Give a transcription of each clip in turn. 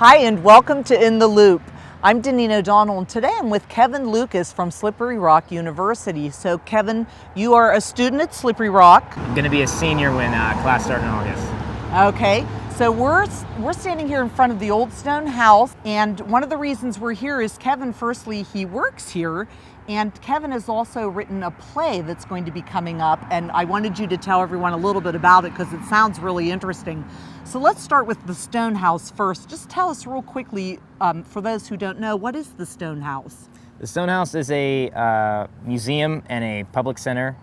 Hi, and welcome to In the Loop. I'm Daneen O'Donnell, and today I'm with Kevin Lukacs from Slippery Rock University. So Kevin, you are a student at Slippery Rock. I'm going to be a senior when class starts in August. Okay, so we're standing here in front of the old stone house, and one of the reasons we're here is Kevin, firstly, he works here, and Kevin has also written a play that's going to be coming up, and I wanted you to tell everyone a little bit about it because it sounds really interesting. So let's start with the Stone House first. Just tell us real quickly, for those who don't know, what is the Stone House? The Stone House is a museum and a public center.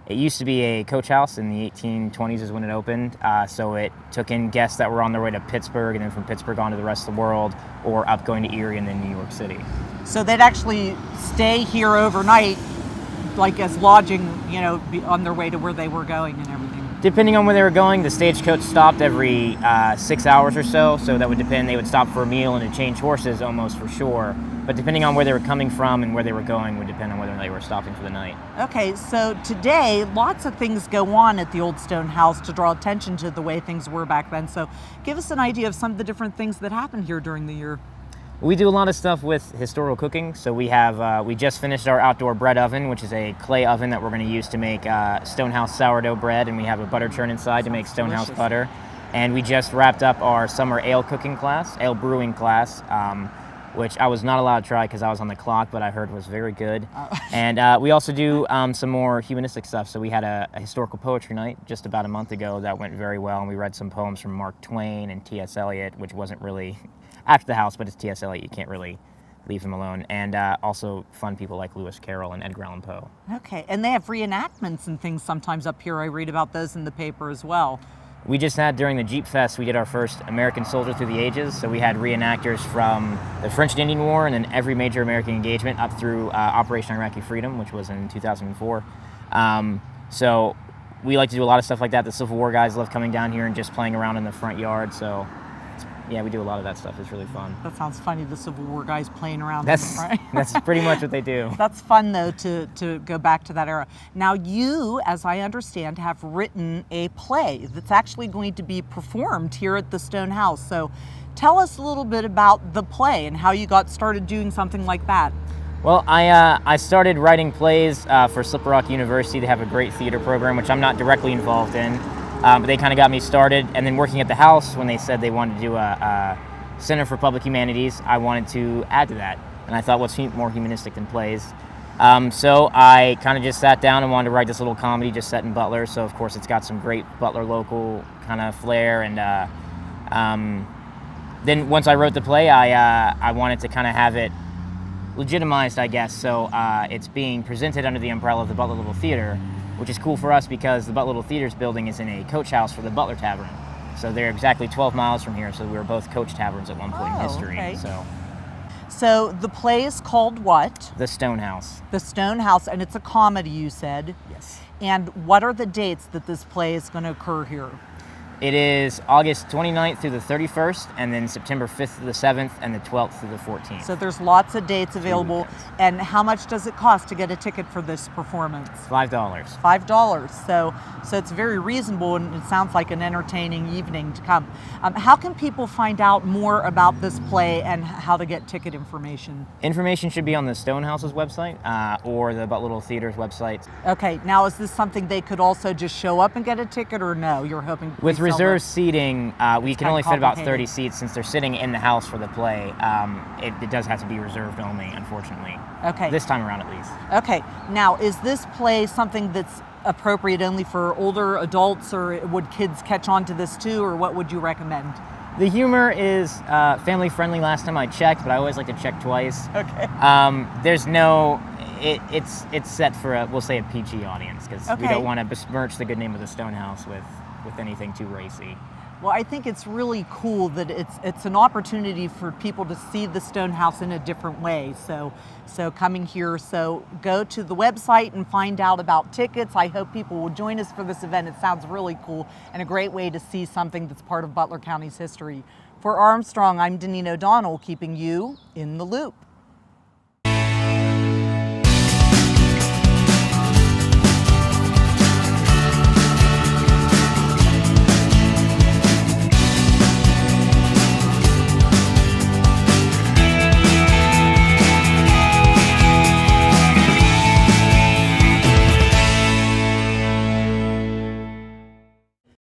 It used to be a coach house. In the 1820s is when it opened, so it took in guests that were on their way to Pittsburgh and then from Pittsburgh on to the rest of the world, or up going to Erie and then New York City. So they'd actually stay here overnight, like as lodging, you know, on their way to where they were going and everything. Depending on where they were going, the stagecoach stopped every 6 hours or so, so that would depend. They would stop for a meal and to change horses almost for sure. But depending on where they were coming from and where they were going would depend on whether they were stopping for the night. Okay, so today lots of things go on at the Old Stone House to draw attention to the way things were back then. So give us an idea of some of the different things that happen here during the year. We do a lot of stuff with historical cooking. So we have, we just finished our outdoor bread oven, which is a clay oven that we're going to use to make Stonehouse sourdough bread, and we have a butter churn inside to make Stonehouse butter. And we just wrapped up our summer ale cooking class, ale brewing class, which I was not allowed to try because I was on the clock, but I heard was very good. And we also do some more humanistic stuff. So we had a historical poetry night just about a month ago that went very well, and we read some poems from Mark Twain and T.S. Eliot, which wasn't really after the house, but it's T.S. Eliot, you can't really leave him alone. And also fun people like Lewis Carroll and Edgar Allan Poe. Okay, and they have reenactments and things sometimes up here. I read about those in the paper as well. We just had, during the Jeep Fest, we did our first American Soldier Through the Ages. So we had reenactors from the French and Indian War and then every major American engagement up through Operation Iraqi Freedom, which was in 2004. So we like to do a lot of stuff like that. The Civil War guys love coming down here and just playing around in the front yard. So yeah, we do a lot of that stuff. It's really fun. That sounds funny, the Civil War guys playing around. That's pretty much what they do. That's fun, though, to go back to that era. Now, you, as I understand, have written a play that's actually going to be performed here at the Stone House. So tell us a little bit about the play and how you got started doing something like that. Well, I started writing plays for Slippery Rock University. They have a great theater program, which I'm not directly involved in. But they kind of got me started, and then working at the house when they said they wanted to do a Center for Public Humanities, I wanted to add to that. And I thought, what's more humanistic than plays? So I kind of just sat down and wanted to write this little comedy just set in Butler. So of course it's got some great Butler local kind of flair. And then once I wrote the play, I wanted to kind of have it legitimized, I guess. So it's being presented under the umbrella of the Butler Little Theater, which is cool for us because the Butler Little Theater's building is in a coach house for the Butler Tavern. So they're exactly 12 miles from here, so we were both coach taverns at one point in history. Okay. So the play is called what? The Stone House. The Stone House, and it's a comedy, you said. Yes. And what are the dates that this play is going to occur here? It is August 29th through the 31st, and then September 5th through the 7th, and the 12th through the 14th. So there's lots of dates available. And how much does it cost to get a ticket for this performance? $5. $5. So it's very reasonable, and it sounds like an entertaining evening to come. How can people find out more about this play and how to get ticket information? Information should be on the Stonehouse's website or the Butler Little Theater's website. Okay, now is this something they could also just show up and get a ticket, or no? You're hoping with reserved seating, we can only fit about 30 seats since they're sitting in the house for the play. It does have to be reserved only, unfortunately. Okay. This time around, at least. Okay. Now, is this play something that's appropriate only for older adults, or would kids catch on to this too, or what would you recommend? The humor is family friendly last time I checked, but I always like to check twice. Okay. There's no, it's set for we'll say a PG audience, because we don't want to besmirch the good name of the Stonehouse with anything too racy. Well, I think it's really cool that it's an opportunity for people to see the Stone House in a different way. So coming here, so go to the website and find out about tickets. I hope people will join us for this event. It sounds really cool and a great way to see something that's part of Butler County's history. For Armstrong, I'm Daneen O'Donnell, keeping you in the loop.